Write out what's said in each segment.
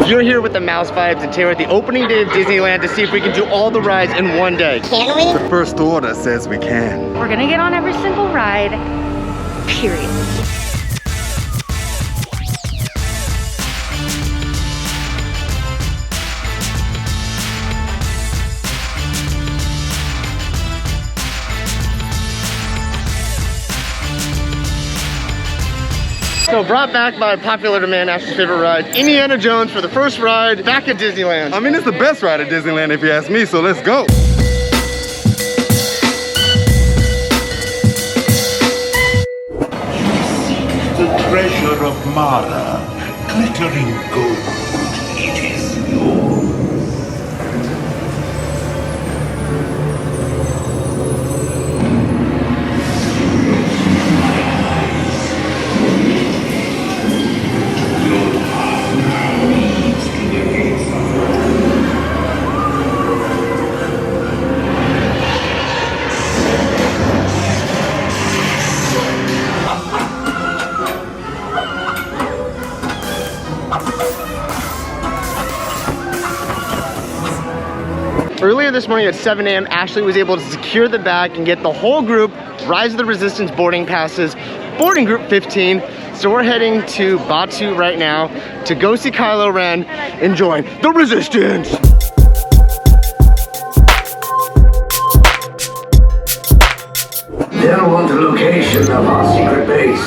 You're here with the Mouse Vibes and Taylor at the opening day of Disneyland to see if we can do all the rides in one day. Can we? The first order says we can. We're gonna get on every single ride, period. So brought back by popular demand, Astro's favorite ride, Indiana Jones for the first ride back at Disneyland. I mean, it's the best ride at Disneyland if you ask me, so let's go. The treasure of Mara, glittering gold, it is yours. Earlier this morning at 7 a.m., Ashley was able to secure the bag and get the whole group Rise of the Resistance boarding passes, boarding group 15. So we're heading to Batu right now to go see Kylo Ren and join the Resistance. They'll want the location of our secret base.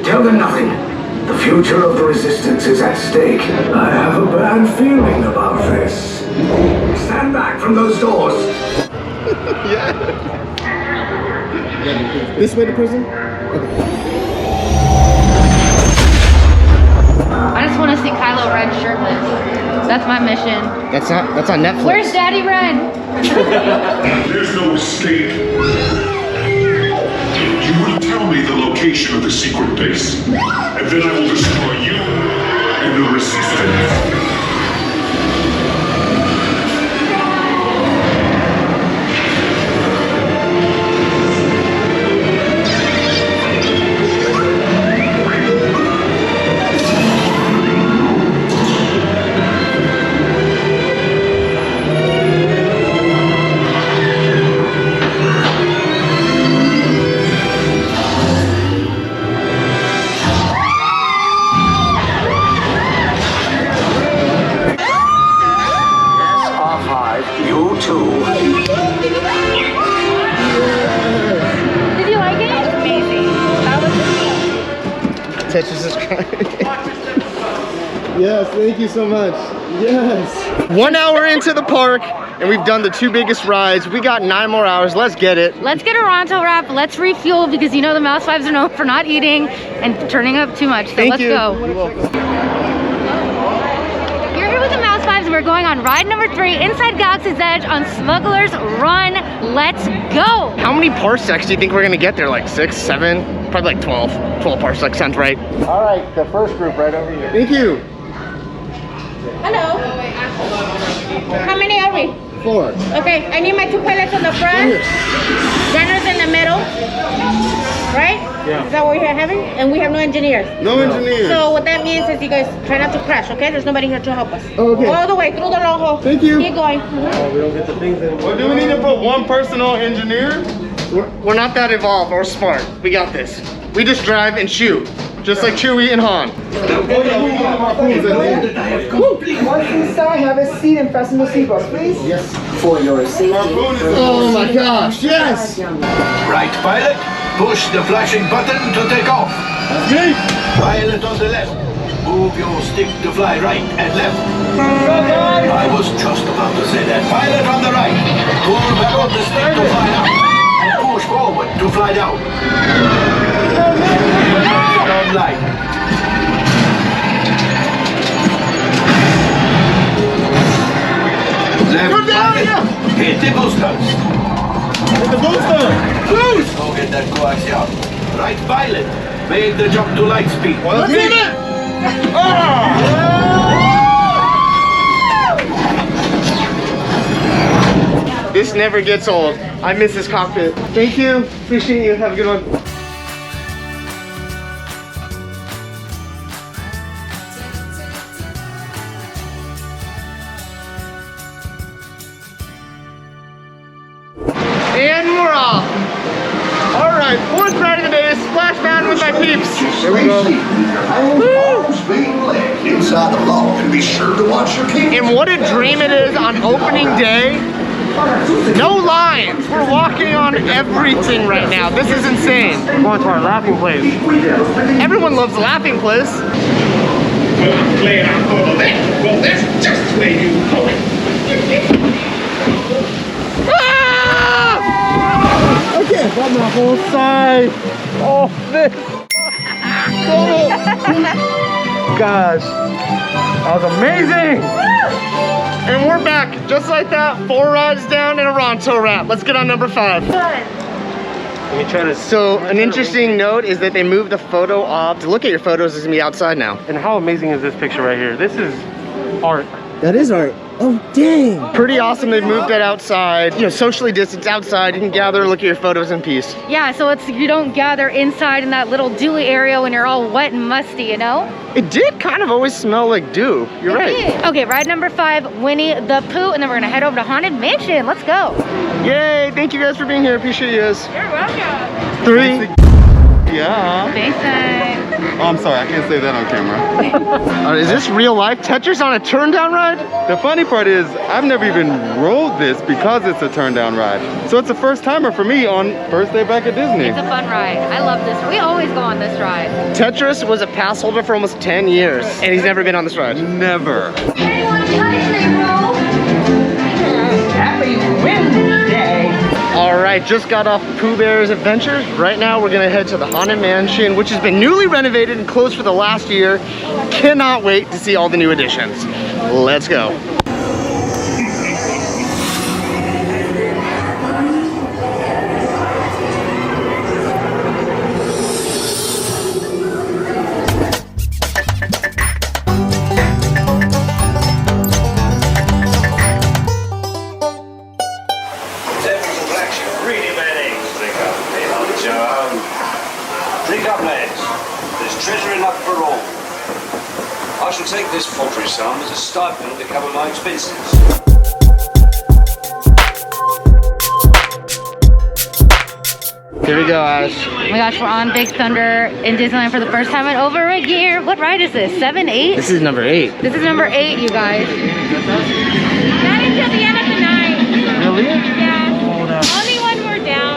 Tell them nothing. The future of the Resistance is at stake. I have a bad feeling about this. Stand back from those doors. Yeah. This way to prison? I just want to see Kylo Ren shirtless. That's my mission. That's on Netflix. Where's Daddy Ren? There's no escape. You will tell me the location of the secret base, and then I will destroy you and the Resistance. Tetris is crying. Yes, thank you so much. Yes. 1 hour into the park, and we've done the two biggest rides. We got 9 more hours. Let's get it. Let's get a Ronto wrap. Let's refuel because you know the Mouse Vibes are known for not eating and turning up too much. So Thank let's you. go. You're welcome. You're here with the Mouse Vibes, and we're going on ride number 3 inside Galaxy's Edge on Smugglers Run. Let's go. How many parsecs do you think we're gonna get there? Like 6, 7? Probably like 12. 12 parsecs sounds right. All right, the first group right over here. Thank you. Hello. How many are we? 4. Okay, I need my 2 pilots on the front, runners in the middle, right? Yeah. Is that what we're having? And we have no engineers. No engineers. So what that means is you guys try not to crash, okay? There's nobody here to help us. Okay. All the way through the long hole. Thank you. Keep going. We don't get the things in. Well, do we need to put one personal engineer? We're not that evolved or smart. We got this. We just drive and shoot. Just like Chewie and Han. Once inside, have a seat and fasten the seatbelts, please. Yes. For your safety. Oh my gosh, yes! Right, pilot. Push the flashing button to take off. That's me! Pilot on the left. Move your stick to fly right and left. I was just about to say that. Pilot on the right. Pull back on the stick to fly up. And push forward to fly down. Down light. Left pilot. Hit the boosters. Hit the booster! Boost! Go get that coaxial. Right pilot. Make the jump to light speed. Well, let's hit it! This never gets old. I miss this cockpit. Thank you. Appreciate you. Have a good one. right, fourth ride of the day is Splash Mountain with my peeps. Here we go. Inside the block, and be sure to watch your kids. And what a dream it is on opening day. No lines. We're walking on everything right now. This is insane. We're going to our laughing place. Everyone loves the laughing place. Well, I'm glad I thought of that. Well, that's just where you go. I can't run the whole side. Oh, this. Gosh, that was amazing. And we're back, just like that. 4 rides down and a Ronto wrap. Let's get on number 5. So an interesting note is that they moved the photo op. To look at your photos is gonna be outside now. And how amazing is this picture right here? This is art. That is art. Oh, dang. Pretty awesome. They've moved that outside. You know, socially distanced outside. You can gather, look at your photos in peace. Yeah, so it's you don't gather inside in that little dewy area when you're all wet and musty, you know? It did kind of always smell like dew. You're right. Okay, ride number 5, Winnie the Pooh, and then we're gonna head over to Haunted Mansion. Let's go. Yay, thank you guys for being here. Appreciate you guys. You're welcome. 3. Yeah. Thanks, Oh, I'm sorry, I can't say that on camera. Is this real life? Tetris on a turn down ride? The funny part is, I've never even rode this because it's a turn down ride. So it's a first timer for me on first day back at Disney. It's a fun ride. I love this. We always go on this ride. Tetris was a pass holder for almost 10 years, and he's never been on this ride. Never. Happy Wednesday. All right, just got off Pooh Bear's Adventures. Right now, we're gonna head to the Haunted Mansion, which has been newly renovated and closed for the last year. Cannot wait to see all the new additions. Let's go. Drink up, lads. There's treasure enough for all. I shall take this paltry sum as a stipend to cover my expenses. Here we go, Ash. Oh my gosh, we're on Big Thunder in Disneyland for the first time in over a year. What ride is this? 7, 8? This is number 8. This is number 8, you guys. Not until the end of the night. Really? Yeah. Only one more down.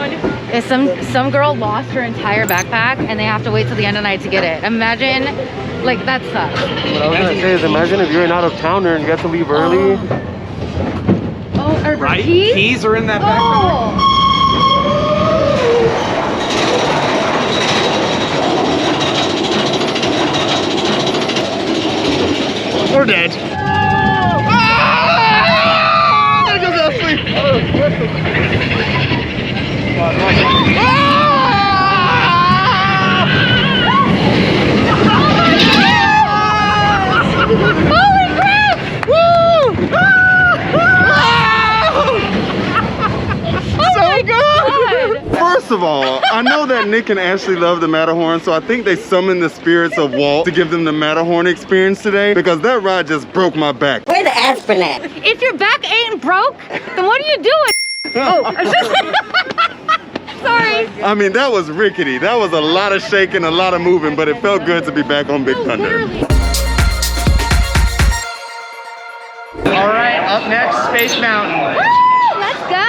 Some girl lost her entire backpack and they have to wait till the end of the night to get it. Imagine, like, that sucks. What I was gonna say is, imagine if you're an out-of-towner and you got to leave early. Oh, our keys? Keys are in that backpack. Oh. We're dead. Ah! There goes Ashley. Holy crap! Woo! So good! First of all, I know that Nick and Ashley love the Matterhorn, so I think they summoned the spirits of Walt to give them the Matterhorn experience today, because that ride just broke my back. Where the aspirin at? If your back ain't broke, then what are you doing? Oh, sorry. I mean, that was rickety. That was a lot of shaking, a lot of moving, but it felt good to be back on Big Thunder. All right, up next, Space Mountain. Woo! Let's go.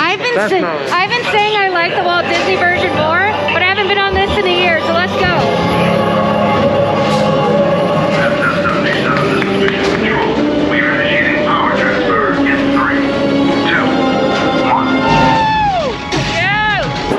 I've been saying I like the Walt Disney version more, but I haven't been on this in a year, so let's go.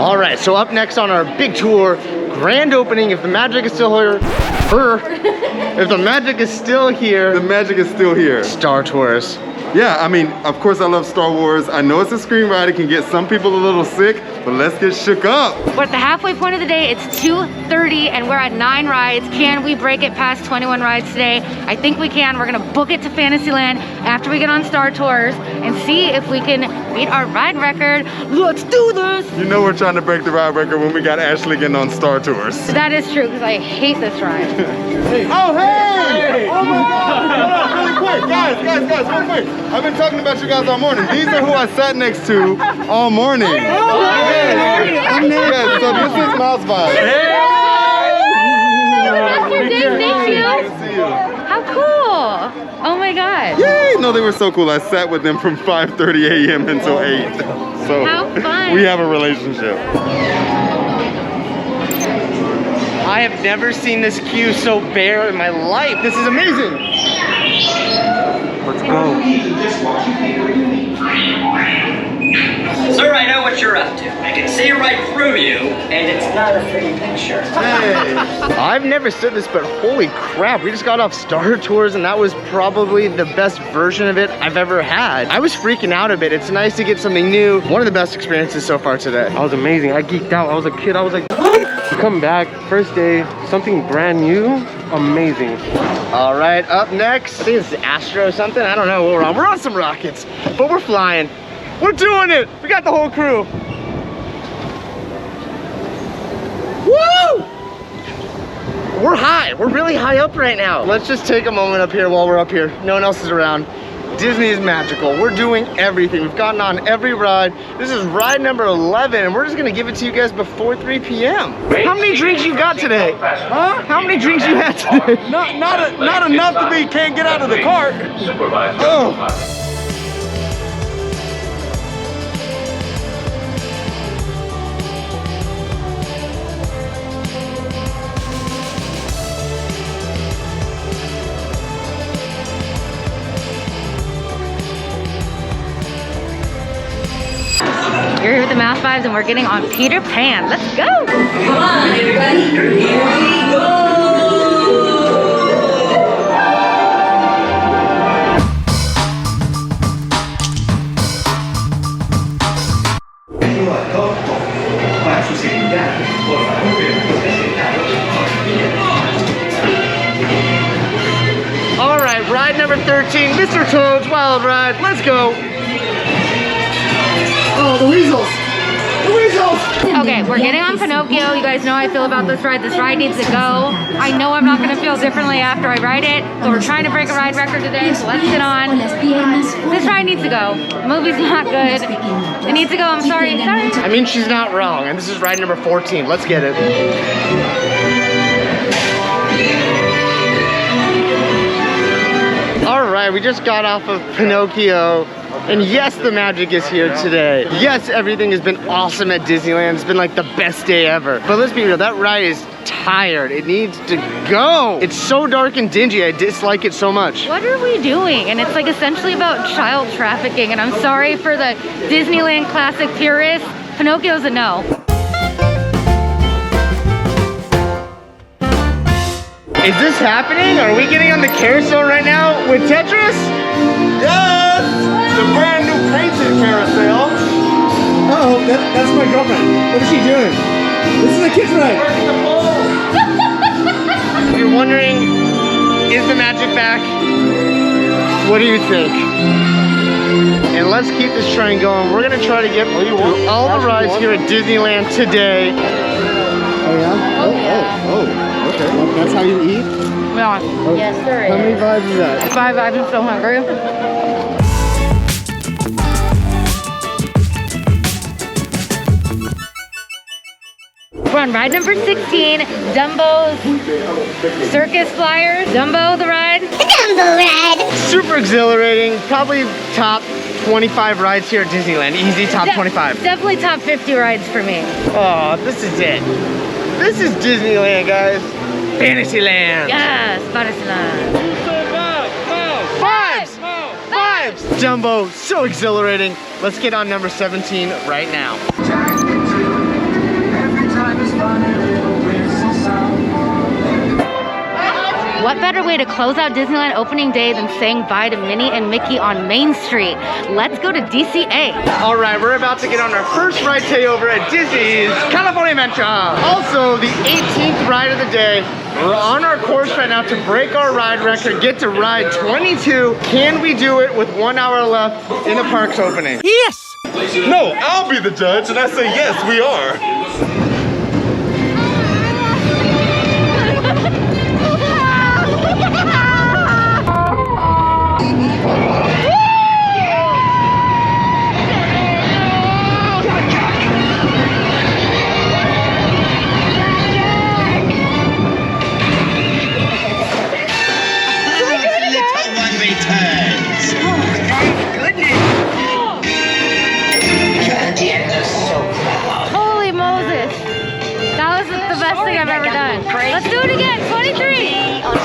All right, so up next on our big tour, grand opening, if the magic is still here, if the magic is still here. The magic is still here. Star Tours. Yeah, I mean, of course I love Star Wars. I know it's a screen ride, it can get some people a little sick, but let's get shook up. We're at the halfway point of the day. It's 2:30 and we're at 9 rides. Can we break it past 21 rides today? I think we can. We're gonna book it to Fantasyland after we get on Star Tours and see if we can beat our ride record. Let's do this. You know we're trying to break the ride record when we got Ashley getting on Star Tours. That is true, because I hate this ride. Oh, hey! Oh my God! quick, guys, real quick. I've been talking about you guys all morning. These are who I sat next to all morning. Yes, so this is Mouse Vibe. Thank you. How cool. Oh my God. Yay! No, they were so cool. I sat with them from 5:30 a.m. until 8. So how fun. We have a relationship. I have never seen this queue so bare in my life. This is amazing. Let's go. Sir, I know what you're up to. I can see right through you, and it's not a pretty picture. Hey. I've never said this, but holy crap, we just got off Star Tours and that was probably the best version of it I've ever had. I was freaking out a bit. It's nice to get something new. One of the best experiences so far today. I was amazing. I geeked out. I was a kid. I was like, come back, first day, something brand new, amazing. All right, up next, I think it's ASTRO or something. I don't know what we're on. We're on some rockets, but we're flying. We're doing it. We got the whole crew. Woo! We're high. We're really high up right now. Let's just take a moment up here while we're up here. No one else is around. Disney is magical. We're doing everything. We've gotten on every ride. This is ride number 11, and we're just gonna give it to you guys before 3 p.m. How many drinks you got today? Huh? How many drinks you had today? Not enough to be can't get out of the cart. Oh. You're here with the Mouse Vibes and we're getting on Peter Pan. Let's go. Come on, everybody. Here we go. All right, ride number 13, Mr. Toad's Wild Ride. Let's go. Oh, the weasels! The weasels! Okay, we're getting on Pinocchio. You guys know how I feel about this ride. This ride needs to go. I know I'm not gonna feel differently after I ride it, but we're trying to break a ride record today, so let's get on. This ride needs to go. The movie's not good. It needs to go, I'm sorry. I mean, she's not wrong, and this is ride number 14. Let's get it. All right, we just got off of Pinocchio. And yes, the magic is here today. Yes, everything has been awesome at Disneyland. It's been like the best day ever. But let's be real, that ride is tired. It needs to go. It's so dark and dingy. I dislike it so much. What are we doing? And it's like essentially about child trafficking. And I'm sorry for the Disneyland classic purists. Pinocchio's a no. Is this happening? Are we getting on the carousel right now with Tetris? Yes! The brand new painted carousel. Uh-oh, that's my girlfriend. What is she doing? This is a kid's ride. If you're wondering, is the magic back? What do you think? And let's keep this train going. We're gonna try to get through all the rides here at Disneyland today. Oh yeah? Oh, okay. That's how you eat? Yeah. Oh. Yes, there is. How many vibes is that? 5 vibes, I'm so hungry. We're on ride number 16, Dumbo's Circus Flyers. Dumbo the ride. Dumbo ride. Super exhilarating. Probably top 25 rides here at Disneyland. Easy top 25. Definitely top 50 rides for me. Oh, this is it. This is Disneyland, guys. Fantasyland. Yes, Fantasyland. Vibes. Dumbo, so exhilarating. Let's get on number 17 right now. What better way to close out Disneyland opening day than saying bye to Minnie and Mickey on Main Street? Let's go to DCA. All right, we're about to get on our first ride today over at Disney's California Adventure. Also, the 18th ride of the day. We're on our course right now to break our ride record, get to ride 22. Can we do it with 1 hour left in the park's opening? Yes! No, I'll be the judge, and I say yes, we are.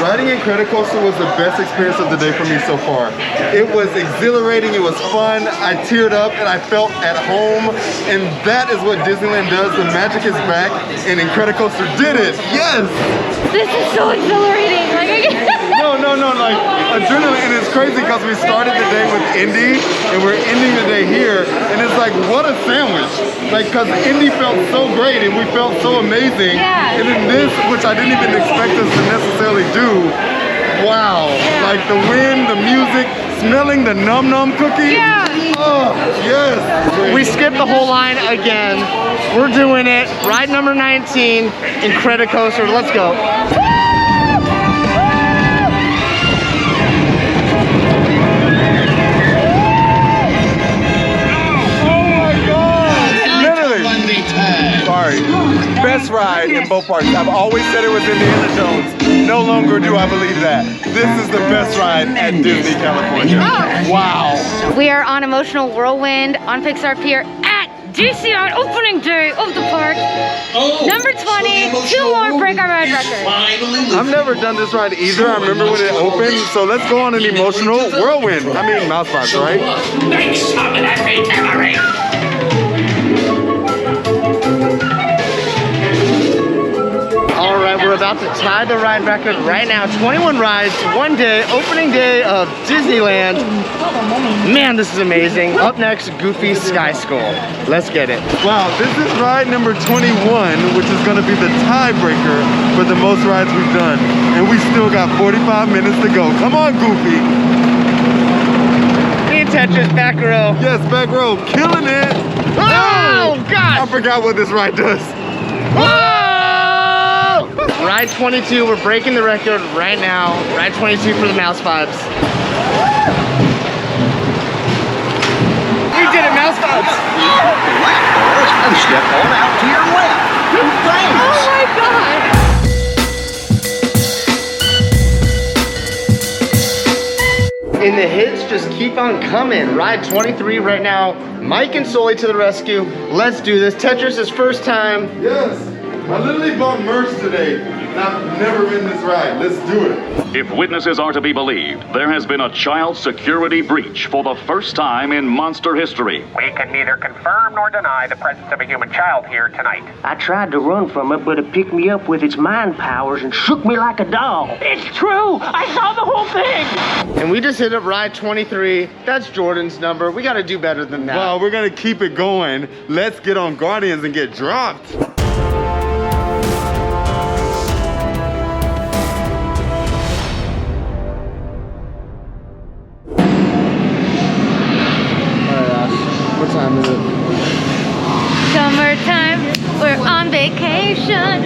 riding Incredicoaster was the best experience of the day for me so far. It was exhilarating, it was fun, I teared up and I felt at home, and that is what Disneyland does. The magic is back and Incredicoaster did it, yes! This is so exhilarating, like I can't. No, like adrenaline, and it's crazy because we started the day with Indy and we're ending the day here, and it's like, what a sandwich. Like, because Indy felt so great and we felt so amazing, Yeah. and then this, which I didn't even expect us to necessarily do, wow. Yeah. Like the wind, the music, smelling the num num cookie. Yeah. Oh, yes. We skipped the whole line again. We're doing it. Ride number 19, Incredicoaster. Let's go. Sorry. Best ride in both parks. I've always said it was Indiana Jones. No longer do I believe that. This is the best ride at Disney California. Wow. We are on Emotional Whirlwind on Pixar Pier at DCI opening day of the park. Number 20, 2 more break our ride record. I've never done this ride either. I remember when it opened. So let's go on an Emotional Whirlwind. I mean, mouse vibes, right? Make some of that memory. All right, we're about to tie the ride record right now. 21 rides, 1 day, opening day of Disneyland. Man, this is amazing. Up next, Goofy Sky School. Let's get it. Wow, this is ride number 21, which is going to be the tiebreaker for the most rides we've done. And we still got 45 minutes to go. Come on, Goofy. Me and Tetris, back row. Yes, back row, killing it. Oh, God. I forgot what this ride does. Whoa! Ride 22, we're breaking the record right now. Ride 22 for the mouse vibes. We did it, mouse vibes. And step on out to your left. Thanks. Oh my God. And the hits just keep on coming. Ride 23 right now. Mike and SULLEY to the rescue. Let's do this. Tetris' first time. Yes, I literally bought merch today, and I've never ridden this ride. Let's do it. If witnesses are to be believed, there has been a child security breach for the first time in monster history. We can neither confirm nor deny the presence of a human child here tonight. I tried to run from it, but it picked me up with its mind powers and shook me like a doll. It's true! I saw the whole thing! And we just hit up ride 23. That's Jordan's number. We gotta do better than that. Wow, we're gonna keep it going. Let's get on Guardians and get dropped. What time is it? Summertime, we're on vacation.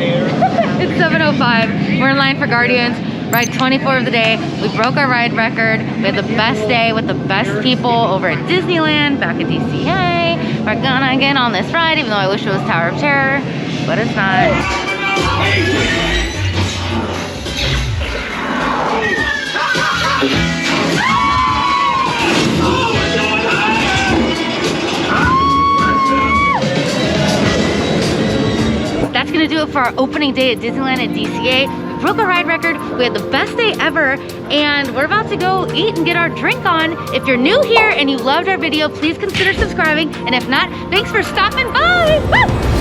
It's 7:05. We're in line for Guardians. Ride 24 of the day. We broke our ride record. We had the best day with the best people over at Disneyland, back at DCA. We're gonna get on this ride, even though I wish it was Tower of Terror, but it's not. That's gonna do it for our opening day at Disneyland at DCA. We broke our ride record, we had the best day ever, and we're about to go eat and get our drink on. If you're new here and you loved our video, please consider subscribing, and if not, thanks for stopping by. Woo!